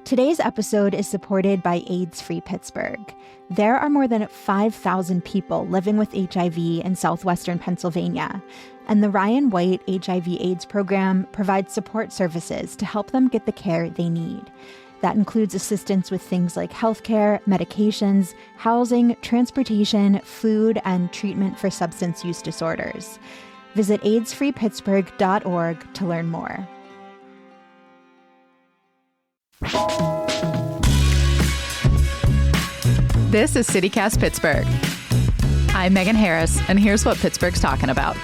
Today's episode is supported by AIDS-Free Pittsburgh. There are more than 5,000 people living with HIV in southwestern Pennsylvania, and the Ryan White HIV/AIDS program provides support services to help them get the care they need. That includes assistance with things like healthcare, medications, housing, transportation, food, and treatment for substance use disorders. Visit aidsfreepittsburgh.org to learn more. This is CityCast Pittsburgh. I'm Megan Harris, and here's what Pittsburgh's talking about.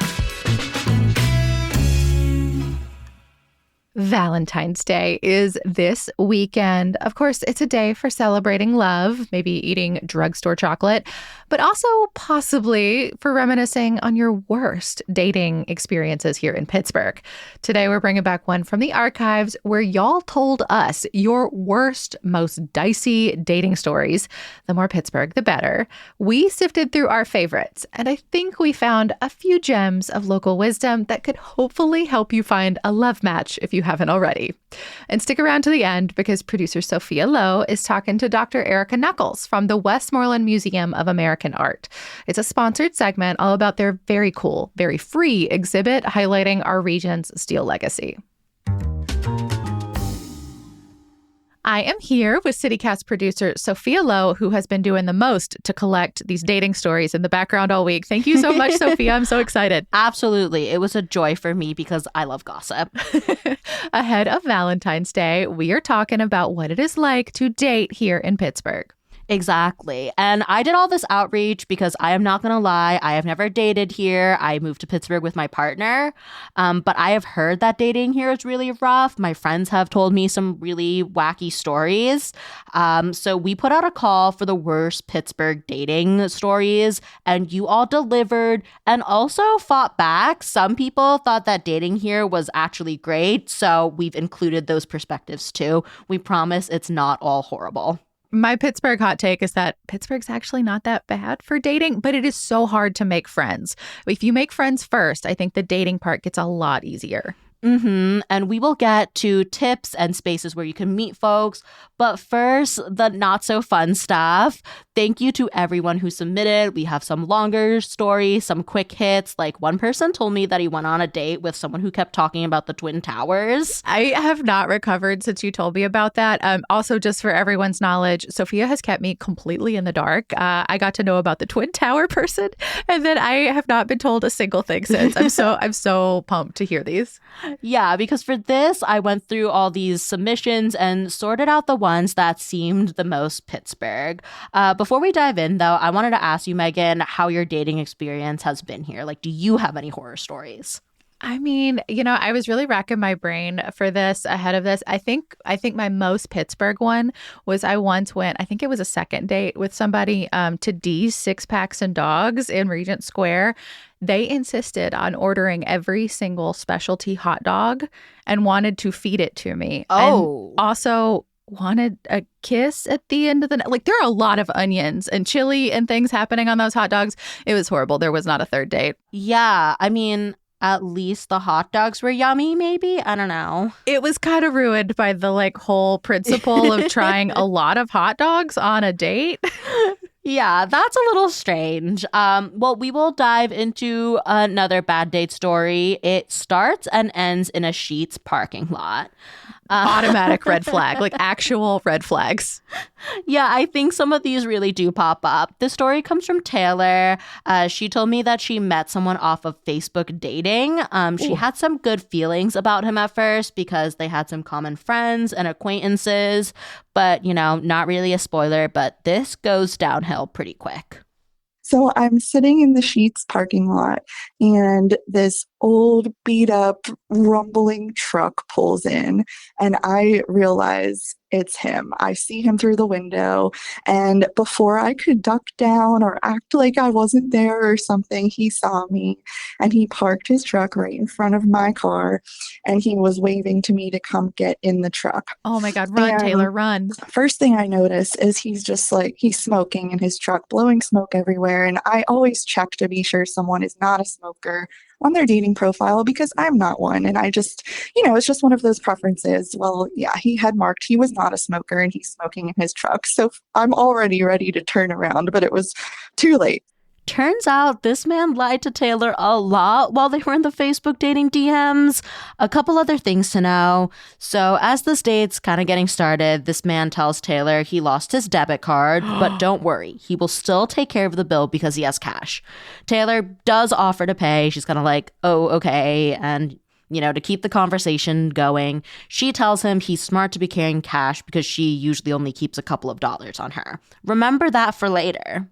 Valentine's Day is this weekend. Of course, it's a day for celebrating love, maybe eating drugstore chocolate, but also possibly for reminiscing on your worst dating experiences here in Pittsburgh. Today, we're bringing back one from the archives where y'all told us your worst, most dicey dating stories. The more Pittsburgh, the better. We sifted through our favorites, and I think we found a few gems of local wisdom that could hopefully help you find a love match if you haven't already. And stick around to the end because producer Sophia Lowe is talking to Dr. Erica Knuckles from the Westmoreland Museum of American Art. It's a sponsored segment all about their very cool, very free exhibit highlighting our region's steel legacy. I am here with CityCast producer Sophia Lowe, who has been doing the most to collect these dating stories in the background all week. Thank you so much, Sophia. I'm so excited. Absolutely. It was a joy for me because I love gossip. Ahead of Valentine's Day, we are talking about what it is like to date here in Pittsburgh. Exactly. And I did all this outreach because I am not going to lie, I have never dated here. I moved to Pittsburgh with my partner, but I have heard that dating here is really rough. My friends have told me some really wacky stories. So we put out a call for the worst Pittsburgh dating stories, and you all delivered and also fought back. Some people thought that dating here was actually great, so we've included those perspectives too. We promise it's not all horrible. My Pittsburgh hot take is that Pittsburgh's actually not that bad for dating, but it is so hard to make friends. If you make friends first, I think the dating part gets a lot easier. And we will get to tips and spaces where you can meet folks. But first, the not so fun stuff. Thank you to everyone who submitted. We have some longer stories, some quick hits. Like one person told me that he went on a date with someone who kept talking about the Twin Towers. I have not recovered since you told me about that. Also, just for everyone's knowledge, Sophia has kept me completely in the dark. I got to know about the Twin Tower person, and then I have not been told a single thing since. I'm so pumped to hear these. Yeah, because for this, I went through all these submissions and sorted out the ones that seemed the most Pittsburgh. Before we dive in, though, I wanted to ask you, Megan, how your dating experience has been here. Like, do you have any horror stories? I mean, I was really racking my brain for this ahead of this. I think my most Pittsburgh one was I once went, I think it was a second date with somebody to D's Six Packs and Dogs in Regent Square. They insisted on ordering every single specialty hot dog and wanted to feed it to me. Oh. And also wanted a kiss at the end of the night. Like, there are a lot of onions and chili and things happening on those hot dogs. It was horrible. There was not a third date. Yeah, I mean, at least the hot dogs were yummy, maybe? I don't know. It was kind of ruined by the whole principle of trying a lot of hot dogs on a date. Yeah, that's a little strange. Well, we will dive into another bad date story. It starts and ends in a Sheetz parking lot. Automatic red flag, like actual red flags. Yeah, I think some of these really do pop up. This story comes from Taylor. She told me that she met someone off of Facebook dating. She had some good feelings about him at first because they had some common friends and acquaintances. But, not really a spoiler, but this goes downhill pretty quick. So I'm sitting in the Sheetz parking lot, and this old, beat-up, rumbling truck pulls in, and I realize it's him. I see him through the window, and before I could duck down or act like I wasn't there or something, he saw me, and he parked his truck right in front of my car, and he was waving to me to come get in the truck. Oh my God, run, Taylor, run. First thing I notice is he's smoking in his truck, blowing smoke everywhere, and I always check to be sure someone is not a smoker on their dating profile because I'm not one. And I just, it's just one of those preferences. Well, yeah, he had marked he was not a smoker and he's smoking in his truck. So I'm already ready to turn around, but it was too late. Turns out this man lied to Taylor a lot while they were in the Facebook dating DMs. A couple other things to know. So as this date's kind of getting started, this man tells Taylor he lost his debit card, but don't worry, he will still take care of the bill because he has cash. Taylor does offer to pay. She's kind of like, oh, okay. And to keep the conversation going, she tells him he's smart to be carrying cash because she usually only keeps a couple of dollars on her. Remember that for later.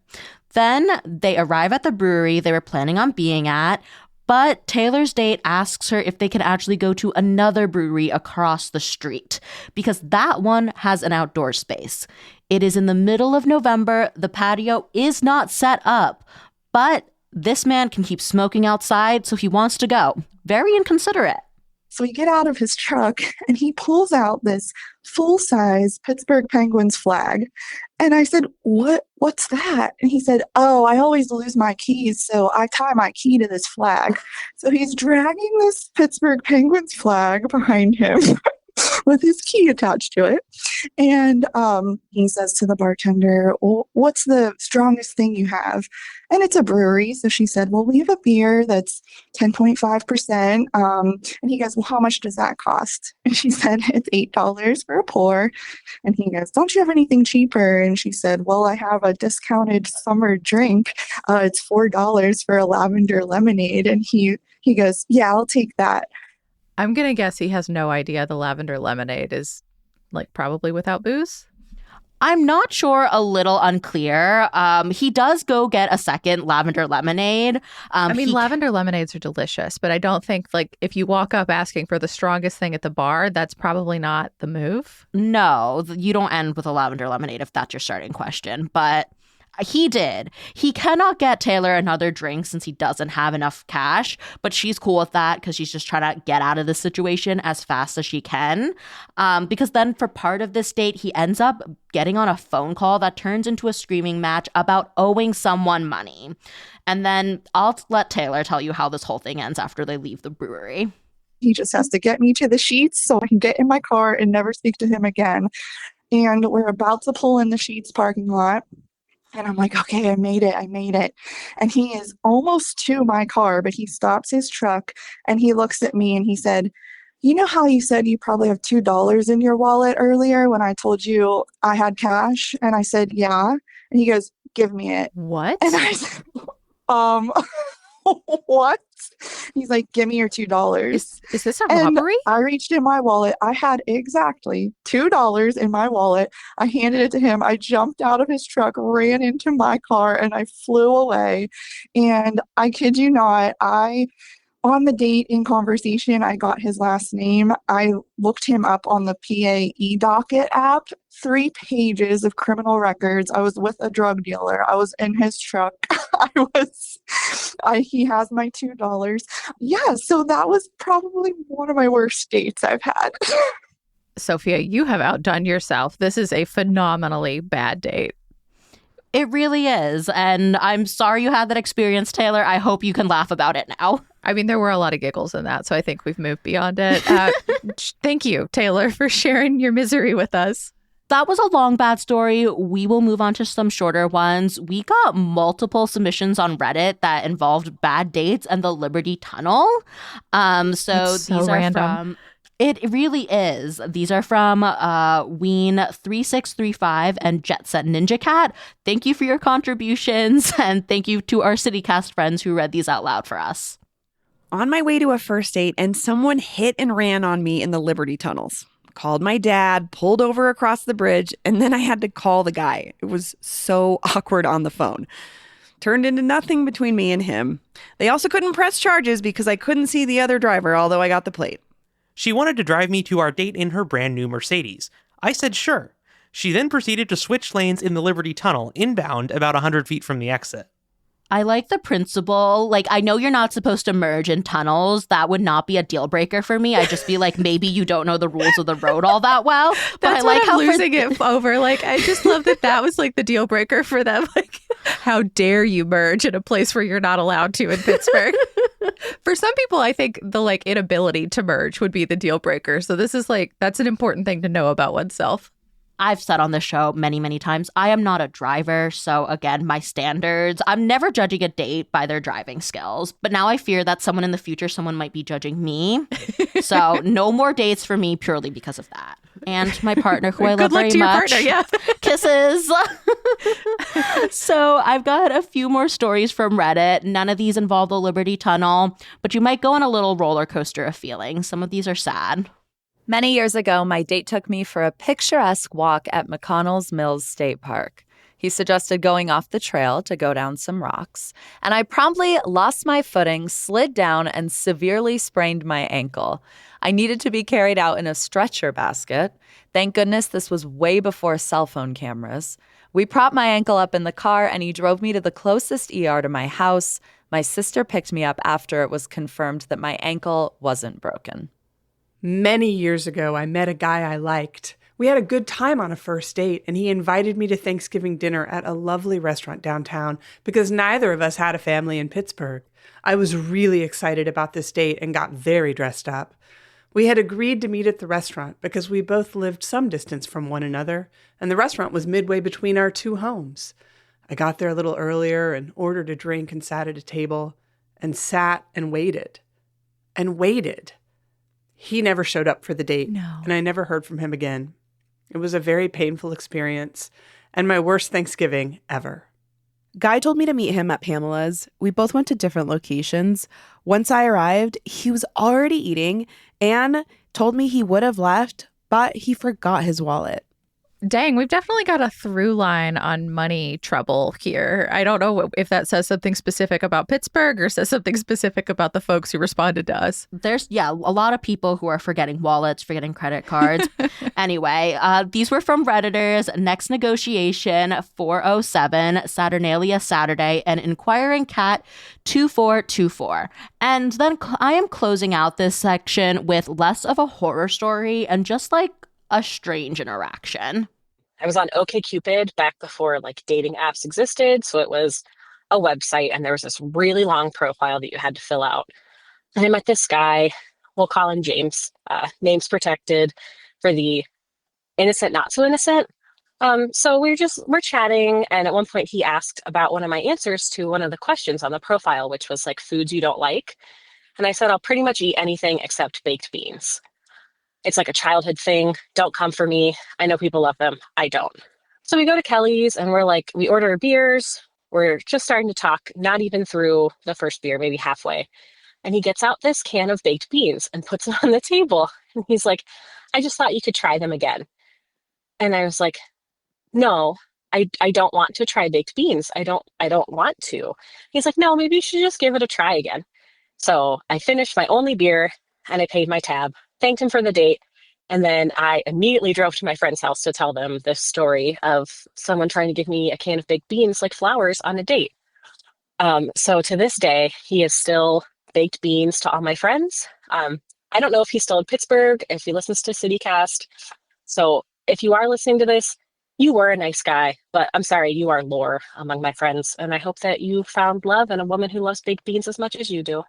Then they arrive at the brewery they were planning on being at, but Taylor's date asks her if they can actually go to another brewery across the street because that one has an outdoor space. It is in the middle of November. The patio is not set up, but this man can keep smoking outside, so he wants to go. Very inconsiderate. So we get out of his truck and he pulls out this full-size Pittsburgh Penguins flag. And I said, what's that? And he said, oh, I always lose my keys, so I tie my key to this flag. So he's dragging this Pittsburgh Penguins flag behind him with his key attached to it. And he says to the bartender, well, what's the strongest thing you have? And it's a brewery. So she said, well, we have a beer that's 10.5%. And he goes, well, how much does that cost? And she said, it's $8 for a pour. And he goes, don't you have anything cheaper? And she said, well, I have a discounted summer drink. It's $4 for a lavender lemonade. And he goes, yeah, I'll take that. I'm going to guess he has no idea the lavender lemonade is probably without booze. I'm not sure, a little unclear. He does go get a second lavender lemonade. Lavender lemonades are delicious, but I don't think if you walk up asking for the strongest thing at the bar, that's probably not the move. No, you don't end with a lavender lemonade if that's your starting question, but he did. He cannot get Taylor another drink since he doesn't have enough cash, but she's cool with that because she's just trying to get out of this situation as fast as she can. Because then for part of this date, he ends up getting on a phone call that turns into a screaming match about owing someone money. And then I'll let Taylor tell you how this whole thing ends after they leave the brewery. He just has to get me to the sheets so I can get in my car and never speak to him again. And we're about to pull in the Sheets parking lot. And I'm like, okay, I made it. And he is almost to my car, but he stops his truck and he looks at me and he said, you know how you said you probably have $2 in your wallet earlier when I told you I had cash? And I said, yeah. And he goes, give me it. What? And I said, what? He's like, give me your $2. Is this a robbery? I reached in my wallet. I had exactly $2 in my wallet. I handed it to him. I jumped out of his truck, ran into my car, and I flew away. And I kid you not, on the date in conversation, I got his last name. I looked him up on the PA e-docket app. 3 pages of criminal records. I was with a drug dealer. I was in his truck. He has my $2. Yeah, so that was probably one of my worst dates I've had. Sophia, you have outdone yourself. This is a phenomenally bad date. It really is. And I'm sorry you had that experience, Taylor. I hope you can laugh about it now. There were a lot of giggles in that, so I think we've moved beyond it. Thank you, Taylor, for sharing your misery with us. That was a long, bad story. We will move on to some shorter ones. We got multiple submissions on Reddit that involved bad dates and the Liberty Tunnel. These are random. It really is. These are from Ween3635 and Jet Set Ninja Cat. Thank you for your contributions, and thank you to our CityCast friends who read these out loud for us. On my way to a first date, and someone hit and ran on me in the Liberty tunnels. Called my dad, pulled over across the bridge, and then I had to call the guy. It was so awkward on the phone. Turned into nothing between me and him. They also couldn't press charges because I couldn't see the other driver, although I got the plate. She wanted to drive me to our date in her brand new Mercedes. I said sure. She then proceeded to switch lanes in the Liberty Tunnel, inbound about 100 feet from the exit. I like the principle. I know you're not supposed to merge in tunnels. That would not be a deal breaker for me. I'd just be like, maybe you don't know the rules of the road all that well. But That's I like what I'm how losing it over. I just love that was the deal breaker for them. How dare you merge in a place where you're not allowed to in Pittsburgh? For some people, I think the inability to merge would be the deal breaker. So this is that's an important thing to know about oneself. I've said on the show many, many times, I am not a driver. So again, my standards, I'm never judging a date by their driving skills. But now I fear that someone in the future, someone might be judging me. So no more dates for me purely because of that. And my partner, who I love very much. Partner, yeah. Kisses. So I've got a few more stories from Reddit. None of these involve the Liberty Tunnel, but you might go on a little roller coaster of feelings. Some of these are sad. Many years ago, my date took me for a picturesque walk at McConnell's Mills State Park. He suggested going off the trail to go down some rocks, and I promptly lost my footing, slid down, and severely sprained my ankle. I needed to be carried out in a stretcher basket. Thank goodness this was way before cell phone cameras. We propped my ankle up in the car, and he drove me to the closest ER to my house. My sister picked me up after it was confirmed that my ankle wasn't broken. Many years ago, I met a guy I liked. We had a good time on a first date, and he invited me to Thanksgiving dinner at a lovely restaurant downtown because neither of us had a family in Pittsburgh. I was really excited about this date and got very dressed up. We had agreed to meet at the restaurant because we both lived some distance from one another, and the restaurant was midway between our two homes. I got there a little earlier and ordered a drink and sat at a table and sat and waited and waited. He never showed up for the date, and I never heard from him again. It was a very painful experience and my worst Thanksgiving ever. Guy told me to meet him at Pamela's. We both went to different locations. Once I arrived, he was already eating and told me he would have left, but he forgot his wallet. Dang, we've definitely got a through line on money trouble here. I don't know if that says something specific about Pittsburgh or says something specific about the folks who responded to us. There's, a lot of people who are forgetting wallets, forgetting credit cards. Anyway, these were from Redditors, Next Negotiation 407, Saturnalia Saturday, and Inquiring Cat 2424. And then I am closing out this section with less of a horror story and just a strange interaction. I was on OkCupid back before dating apps existed. So it was a website and there was this really long profile that you had to fill out. And I met this guy, we'll call him James, names protected for the innocent, not so innocent. So we're chatting. And at one point he asked about one of my answers to one of the questions on the profile, which was foods you don't like. And I said, I'll pretty much eat anything except baked beans. It's a childhood thing. Don't come for me. I know people love them. I don't. So we go to Kelly's and we order beers. We're just starting to talk, not even through the first beer, maybe halfway. And he gets out this can of baked beans and puts it on the table. And he's like, I just thought you could try them again. And I was like, no, I don't want to try baked beans. I don't want to. He's like, no, maybe you should just give it a try again. So I finished my only beer and I paid my tab. Thanked him for the date, and then I immediately drove to my friend's house to tell them this story of someone trying to give me a can of baked beans like flowers on a date. So to this day, he is still baked beans to all my friends. I don't know if he's still in Pittsburgh, if he listens to CityCast. So if you are listening to this, you were a nice guy, but I'm sorry, you are lore among my friends. And I hope that you found love in a woman who loves baked beans as much as you do.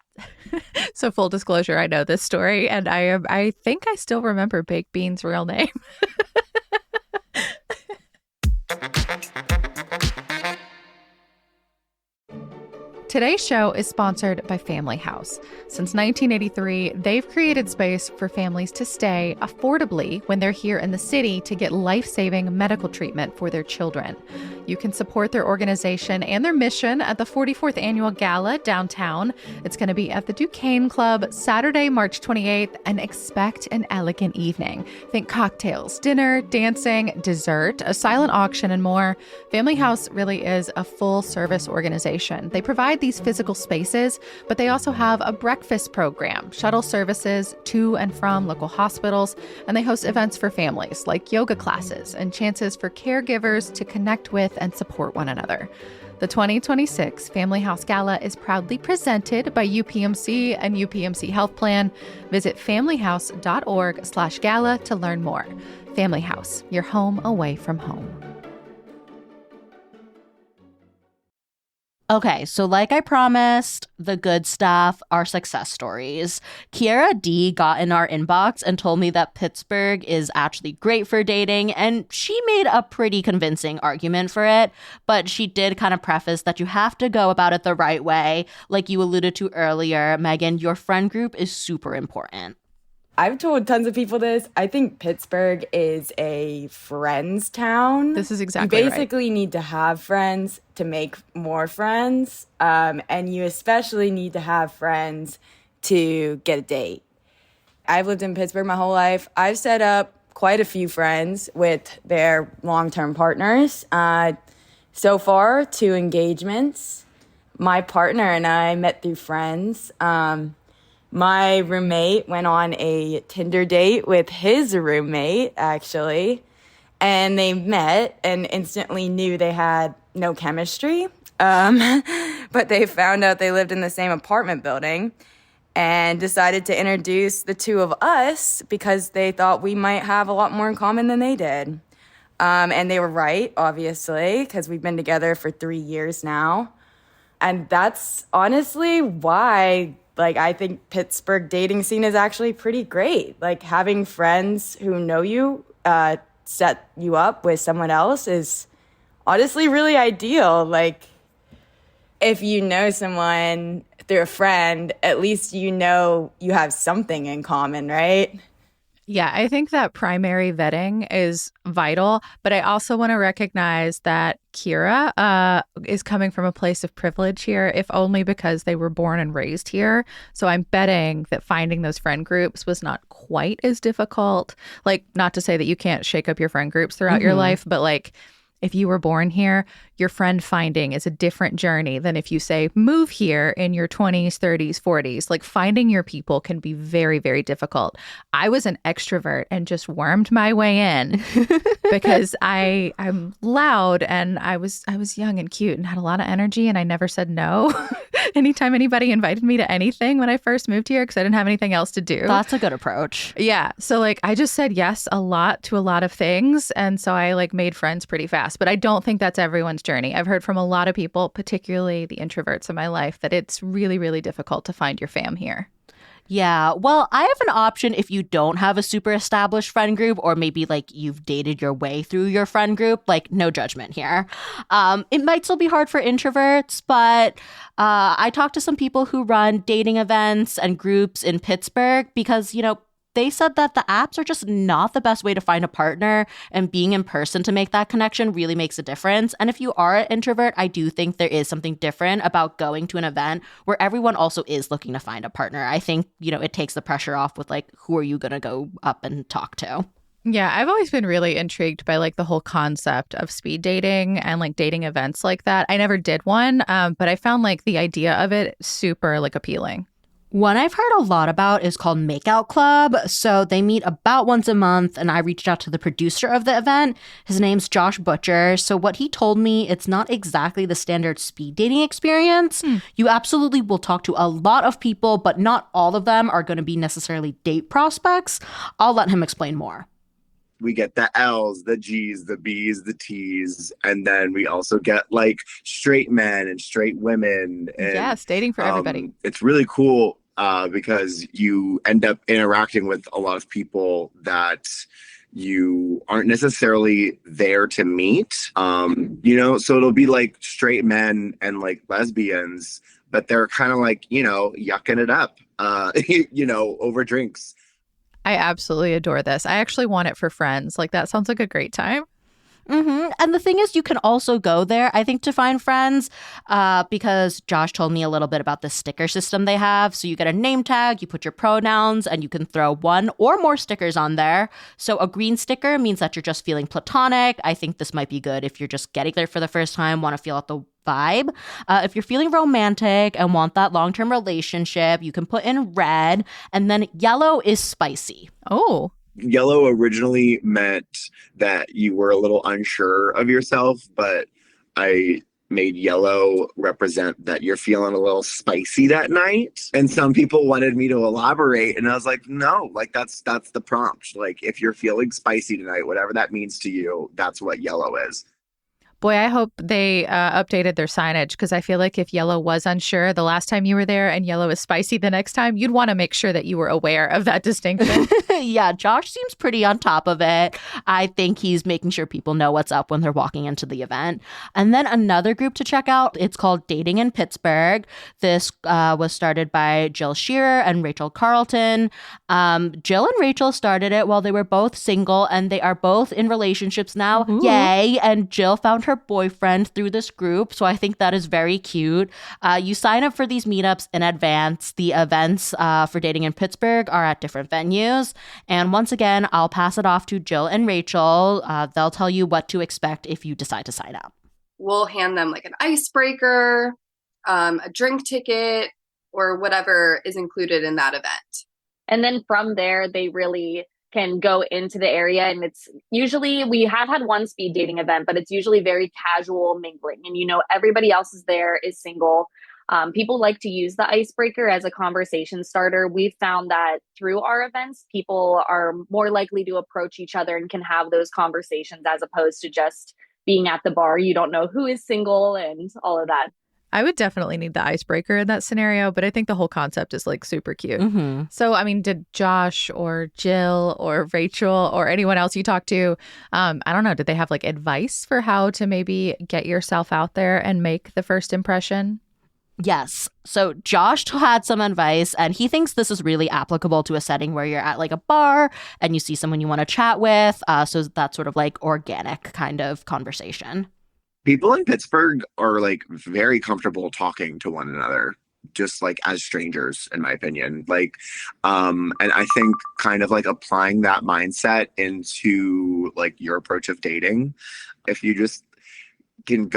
So full disclosure, I know this story, and I think I still remember Baked Bean's real name. Today's show is sponsored by Family House. Since 1983, they've created space for families to stay affordably when they're here in the city to get life-saving medical treatment for their children. You can support their organization and their mission at the 44th Annual Gala downtown. It's going to be at the Duquesne Club Saturday, March 28th, and expect an elegant evening. Think cocktails, dinner, dancing, dessert, a silent auction, and more. Family House really is a full-service organization. They provide these physical spaces, but they also have a breakfast program, shuttle services to and from local hospitals, and they host events for families like yoga classes and chances for caregivers to connect with and support one another. The 2026 Family House Gala is proudly presented by UPMC and UPMC Health Plan. Visit familyhouse.org/gala to learn more. Family House, your home away from home. Okay, so like I promised, the good stuff, our success stories. Kiara D got in our inbox and told me that Pittsburgh is actually great for dating, and she made a pretty convincing argument for it, but she did kind of preface that you have to go about it the right way. Like you alluded to earlier, Megan, your friend group is super important. I've told tons of people this. I think Pittsburgh is a friends town. This is exactly right. You basically need to have friends to make more friends. And you especially need to have friends to get a date. I've lived in Pittsburgh my whole life. I've set up quite a few friends with their long-term partners. So far, 2 engagements. My partner and I met through friends. My roommate went on a Tinder date with his roommate, actually, and they met and instantly knew they had no chemistry. But they found out they lived in the same apartment building and decided to introduce the two of us because they thought we might have a lot more in common than they did. And they were right, obviously, because we've been together for 3 years now. And that's honestly why... I think Pittsburgh dating scene is actually pretty great. Having friends who know you set you up with someone else is honestly really ideal. If you know someone through a friend, at least you know you have something in common, right? Yeah, I think that primary vetting is vital, but I also want to recognize that Kira is coming from a place of privilege here, if only because they were born and raised here. So I'm betting that finding those friend groups was not quite as difficult. Not to say that you can't shake up your friend groups throughout your life, but if you were born here, your friend finding is a different journey than if you say move here in your 20s, 30s, 40s. Finding your people can be very, very difficult. I was an extrovert and just wormed my way in because I'm loud and I was young and cute and had a lot of energy and I never said no. Anytime anybody invited me to anything when I first moved here because I didn't have anything else to do. That's a good approach. Yeah. So I just said yes a lot to a lot of things. And so I made friends pretty fast. But I don't think that's everyone's journey. I've heard from a lot of people, particularly the introverts in my life, that it's really, really difficult to find your fam here. Yeah, well, I have an option if you don't have a super established friend group or maybe you've dated your way through your friend group, no judgment here. It might still be hard for introverts, but I talked to some people who run dating events and groups in Pittsburgh because, they said that the apps are just not the best way to find a partner, and being in person to make that connection really makes a difference. And if you are an introvert, I do think there is something different about going to an event where everyone also is looking to find a partner. I think, it takes the pressure off with who are you going to go up and talk to? Yeah, I've always been really intrigued by the whole concept of speed dating and dating events like that. I never did one, but I found the idea of it super appealing. One I've heard a lot about is called Makeout Club. So they meet about once a month, and I reached out to the producer of the event. His name's Josh Butcher. So what he told me, it's not exactly the standard speed dating experience. You absolutely will talk to a lot of people, but not all of them are going to be necessarily date prospects. I'll let him explain more. We get the L's, the G's, the B's, the T's, and then we also get straight men and straight women. And, yes, dating for everybody. It's really cool. Because you end up interacting with a lot of people that you aren't necessarily there to meet. So it'll be straight men and lesbians, but they're kind of yucking it up, over drinks. I absolutely adore this. I actually want it for friends. That sounds like a great time. And the thing is, you can also go there, I think, to find friends because Josh told me a little bit about the sticker system they have. So you get a name tag, you put your pronouns, and you can throw one or more stickers on there. So a green sticker means that you're just feeling platonic. I think this might be good if you're just getting there for the first time, want to feel out the vibe. If you're feeling romantic and want that long-term relationship, you can put in red. And then yellow is spicy. Oh. Yellow originally meant that you were a little unsure of yourself, but I made yellow represent that you're feeling a little spicy that night. And some people wanted me to elaborate, and I was like, no, that's the prompt. If you're feeling spicy tonight, whatever that means to you, that's what yellow is. Boy, I hope they updated their signage, because I feel like if yellow was unsure the last time you were there and yellow is spicy the next time, you'd want to make sure that you were aware of that distinction. Yeah, Josh seems pretty on top of it. I think he's making sure people know what's up when they're walking into the event. And then another group to check out, it's called Dating in Pittsburgh. This was started by Jill Shearer and Rachel Carlton. Jill and Rachel started it while they were both single, and they are both in relationships now. Ooh. Yay! And Jill found her boyfriend through this group, so I think that is very cute. You sign up for these meetups in advance. The events for Dating in Pittsburgh are at different venues. And once again, I'll pass it off to Jill and Rachel. They'll tell you what to expect if you decide to sign up. We'll hand them like an icebreaker, a drink ticket, or whatever is included in that event. And then from there, they really can go into the area. And it's usually, we have had one speed dating event, but it's usually very casual mingling. And, everybody else is there is single. People like to use the icebreaker as a conversation starter. We've found that through our events, people are more likely to approach each other and can have those conversations as opposed to just being at the bar. You don't know who is single and all of that. I would definitely need the icebreaker in that scenario, but I think the whole concept is like super cute. Mm-hmm. So, I mean, did Josh or Jill or Rachel or anyone else you talked to, I don't know, did they have like advice for how to maybe get yourself out there and make the first impression? Yes. So Josh had some advice, and he thinks this is really applicable to a setting where you're at like a bar and you see someone you want to chat with. So that's sort of like organic kind of conversation. People in Pittsburgh are like very comfortable talking to one another, just like as strangers, in my opinion. Like, and I think kind of like applying that mindset into like your approach of dating, if you just can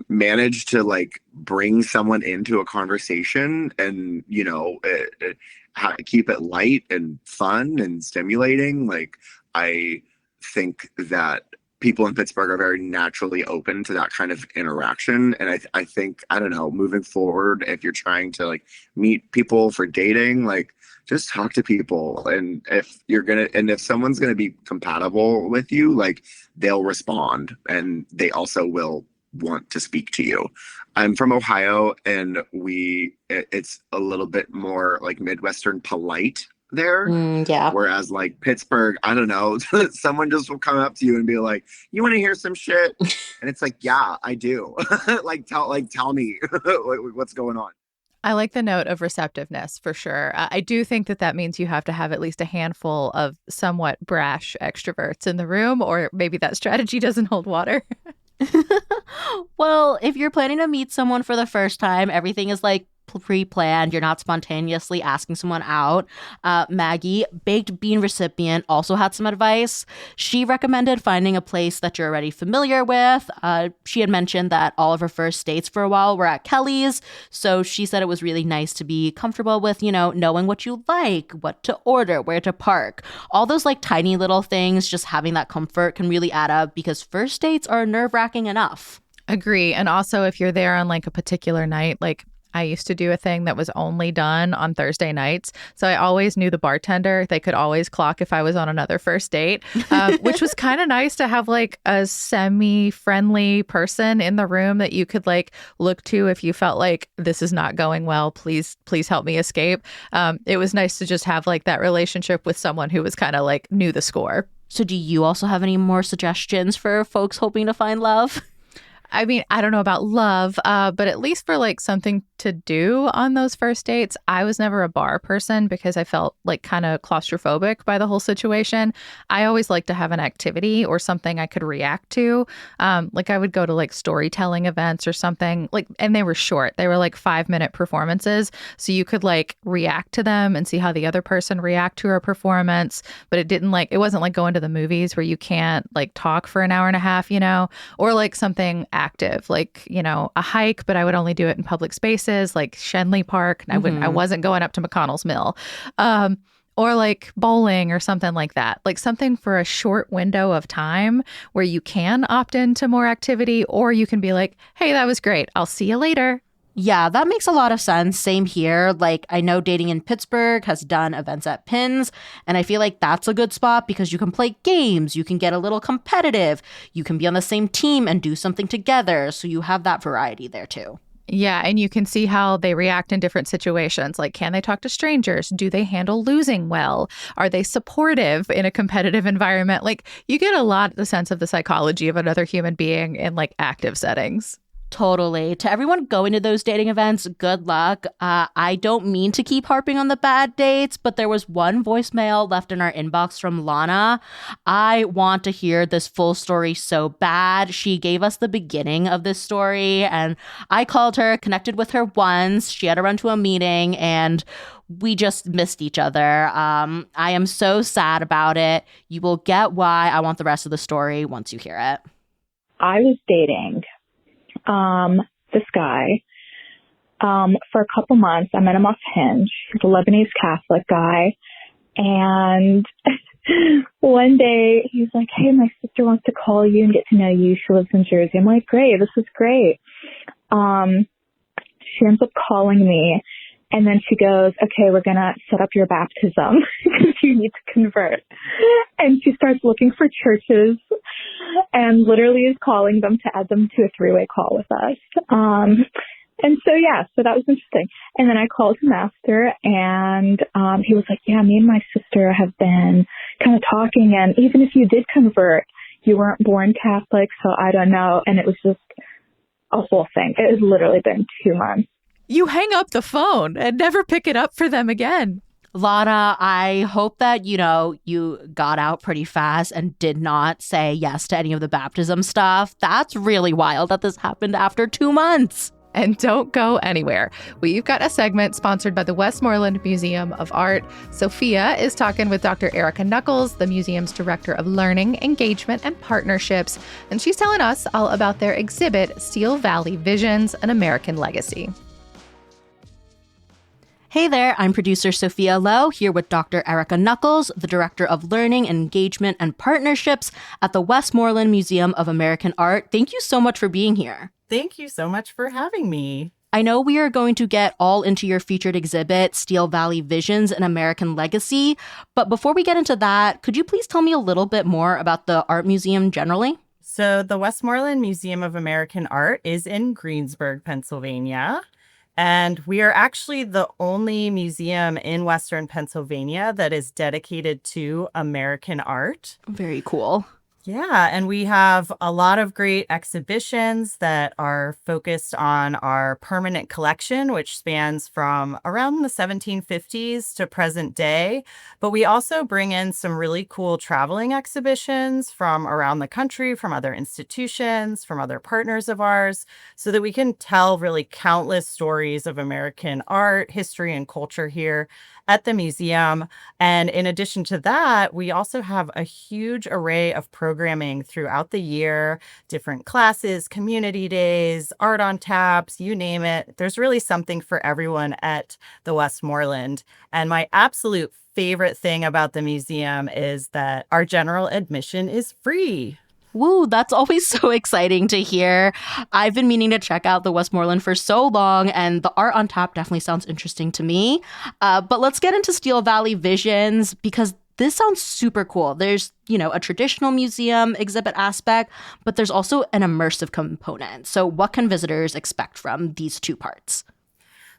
manage to like bring someone into a conversation and, how to keep it light and fun and stimulating. Like, I think that people in Pittsburgh are very naturally open to that kind of interaction. And I think, I don't know, moving forward, if you're trying to like meet people for dating, like just talk to people. And if someone's going to be compatible with you, like they'll respond and they also will want to speak to you. I'm from Ohio, and it's a little bit more like Midwestern polite there. Yeah. Whereas like Pittsburgh, I don't know, someone just will come up to you and be like, "You want to hear some shit?" And it's like, "Yeah, I do." tell me what's going on. I like the note of receptiveness for sure. I do think that means you have to have at least a handful of somewhat brash extroverts in the room, or maybe that strategy doesn't hold water. Well, if you're planning to meet someone for the first time, everything is like pre-planned. You're not spontaneously asking someone out. Maggie, baked bean recipient, also had some advice. She recommended finding a place that you're already familiar with. She had mentioned that all of her first dates for a while were at Kelly's. So she said it was really nice to be comfortable with, knowing what you like, what to order, where to park. All those like tiny little things, just having that comfort can really add up, because first dates are nerve-wracking enough. Agree. And also if you're there on like a particular night, like I used to do a thing that was only done on Thursday nights. So I always knew the bartender. They could always clock if I was on another first date, which was kind of nice to have like a semi-friendly person in the room that you could like look to if you felt like this is not going well. Please help me escape. It was nice to just have like that relationship with someone who was kind of like knew the score. So do you also have any more suggestions for folks hoping to find love? I mean, I don't know about love, but at least for like something to do on those first dates. I was never a bar person because I felt like kind of claustrophobic by the whole situation. I always like to have an activity or something I could react to. Like I would go to like storytelling events or something, like, and they were short. They were like 5-minute performances. So you could like react to them and see how the other person react to a performance. But it wasn't like going to the movies where you can't like talk for an hour and a half, or like something active, like, a hike, but I would only do it in public spaces like Shenley Park. I wasn't going up to McConnell's Mill, or like bowling or something like that, like something for a short window of time where you can opt into more activity, or you can be like, hey, that was great. I'll see you later. Yeah, that makes a lot of sense. Same here. Like, I know Dating in Pittsburgh has done events at Pins, and I feel like that's a good spot because you can play games, you can get a little competitive, you can be on the same team and do something together. So you have that variety there too. Yeah, and you can see how they react in different situations. Like, can they talk to strangers? Do they handle losing well? Are they supportive in a competitive environment? Like, you get a lot of the sense of the psychology of another human being in like active settings. Totally. To everyone going to those dating events, good luck. I don't mean to keep harping on the bad dates, but there was one voicemail left in our inbox from Lana. I want to hear this full story so bad. She gave us the beginning of this story, and I called her, connected with her once. She had to run to a meeting, and we just missed each other. I am so sad about it. You will get why. I want the rest of the story once you hear it. I was dating this guy for a couple months. I met him off Hinge. He's a Lebanese Catholic guy. And one day he's like, hey, my sister wants to call you and get to know you. She lives in Jersey. I'm like, great, this is great. She ends up calling me. And then she goes, okay, we're going to set up your baptism because you need to convert. And she starts looking for churches and literally is calling them to add them to a 3-way call with us. And so, yeah, so that was interesting. And then I called him after and he was like, yeah, me and my sister have been kind of talking. And even if you did convert, you weren't born Catholic, so I don't know. And it was just a whole thing. It has literally been 2 months. You hang up the phone and never pick it up for them again. Lana, I hope that, you got out pretty fast and did not say yes to any of the baptism stuff. That's really wild that this happened after 2 months. And don't go anywhere. We've got a segment sponsored by the Westmoreland Museum of Art. Sophia is talking with Dr. Erica Knuckles, the museum's director of learning, engagement, and partnerships. And she's telling us all about their exhibit, Steel Valley Visions, An American Legacy. Hey there, I'm producer Sophia Lowe, here with Dr. Erica Knuckles, the Director of Learning, Engagement, and Partnerships at the Westmoreland Museum of American Art. Thank you so much for being here. Thank you so much for having me. I know we are going to get all into your featured exhibit, Steel Valley Visions, An American Legacy, but before we get into that, could you please tell me a little bit more about the art museum generally? So the Westmoreland Museum of American Art is in Greensburg, Pennsylvania. And we are actually the only museum in Western Pennsylvania that is dedicated to American art. Very cool. Yeah, and we have a lot of great exhibitions that are focused on our permanent collection, which spans from around the 1750s to present day. But we also bring in some really cool traveling exhibitions from around the country, from other institutions, from other partners of ours, so that we can tell really countless stories of American art, history, and culture here at the museum. And in addition to that, we also have a huge array of programming throughout the year, different classes, community days, art on taps, you name it. There's really something for everyone at the Westmoreland. And my absolute favorite thing about the museum is that our general admission is free. Woo, that's always so exciting to hear. I've been meaning to check out the Westmoreland for so long, and the art on tap definitely sounds interesting to me. But let's get into Steel Valley Visions, because this sounds super cool. There's, a traditional museum exhibit aspect, but there's also an immersive component. So what can visitors expect from these two parts?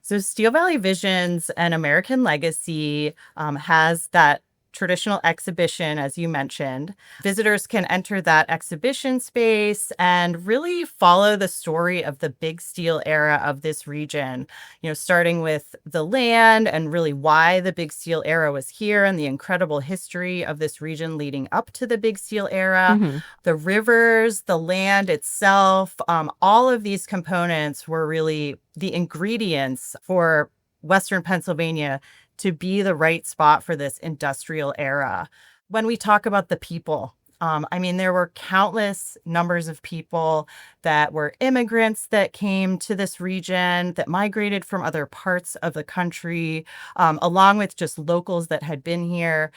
So Steel Valley Visions, An American Legacy has that traditional exhibition, as you mentioned. Visitors can enter that exhibition space and really follow the story of the big steel era of this region, starting with the land and really why the big steel era was here and the incredible history of this region leading up to the big steel era, the rivers, the land itself, all of these components were really the ingredients for Western Pennsylvania to be the right spot for this industrial era. When we talk about the people I mean, there were countless numbers of people that were immigrants that came to this region, that migrated from other parts of the country, along with just locals that had been here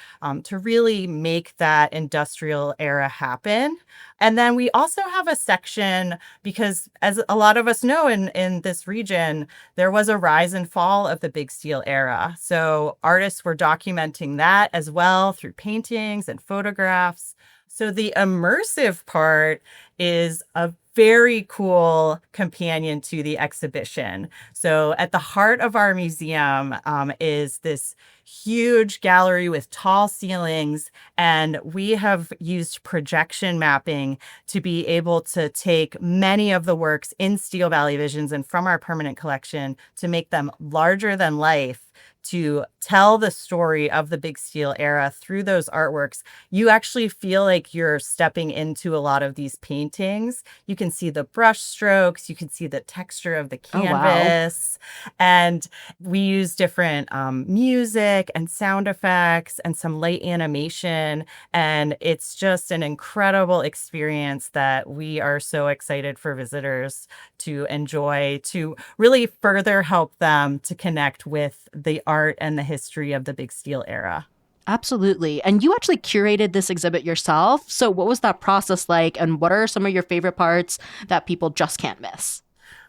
to really make that industrial era happen. And then we also have a section because, as a lot of us know in this region, there was a rise and fall of the big steel era. So artists were documenting that as well through paintings and photographs. So the immersive part is a very cool companion to the exhibition. So at the heart of our museum is this huge gallery with tall ceilings, and we have used projection mapping to be able to take many of the works in Steel Valley Visions and from our permanent collection to make them larger than life, to tell the story of the big steel era through those artworks. You actually feel like you're stepping into a lot of these paintings. You can see the brush strokes, you can see the texture of the canvas. Oh, wow. And we use different music and sound effects and some light animation. And it's just an incredible experience that we are so excited for visitors to enjoy, to really further help them to connect with the art and the history of the big steel era. Absolutely. And you actually curated this exhibit yourself. So what was that process like? And what are some of your favorite parts that people just can't miss?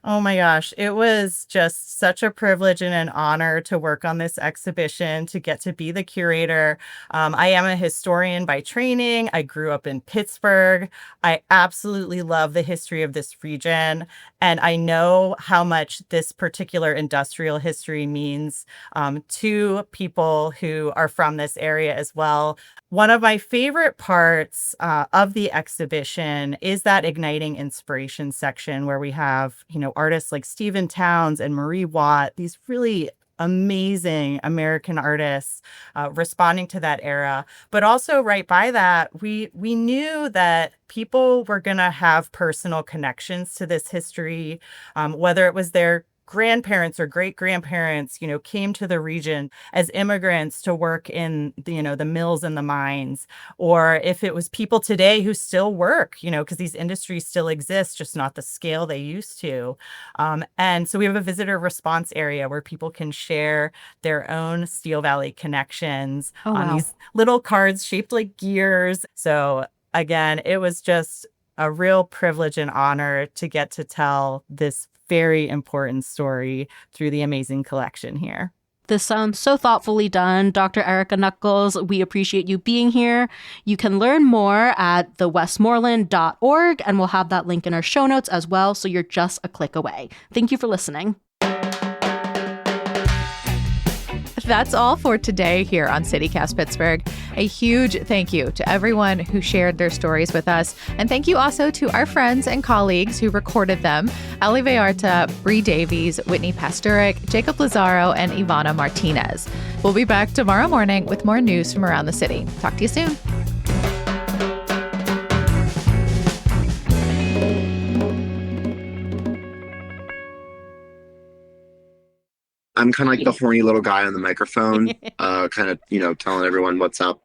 Oh my gosh, it was just such a privilege and an honor to work on this exhibition, to get to be the curator. I am a historian by training. I grew up in Pittsburgh. I absolutely love the history of this region. And I know how much this particular industrial history means to people who are from this area as well. One of my favorite parts of the exhibition is that Igniting Inspiration section where we have, artists like Stephen Towns and Marie Watt, these really amazing American artists responding to that era. But also right by that, we knew that people were going to have personal connections to this history, whether it was their grandparents or great-grandparents, came to the region as immigrants to work in the mills and the mines, or if it was people today who still work, because these industries still exist, just not the scale they used to. And so we have a visitor response area where people can share their own Steel Valley connections on these little cards shaped like gears. So again, it was just a real privilege and honor to get to tell this very important story through the amazing collection here. This sounds so thoughtfully done, Dr. Erica Knuckles. We appreciate you being here. You can learn more at thewestmoreland.org, and we'll have that link in our show notes as well, so you're just a click away. Thank you for listening. That's all for today here on CityCast Pittsburgh. A huge thank you to everyone who shared their stories with us. And thank you also to our friends and colleagues who recorded them: Ali Vallarta, Bree Davies, Whitney Pasturik, Jacob Lazaro, and Ivana Martinez. We'll be back tomorrow morning with more news from around the city. Talk to you soon. I'm kind of like the horny little guy on the microphone, kind of, telling everyone what's up.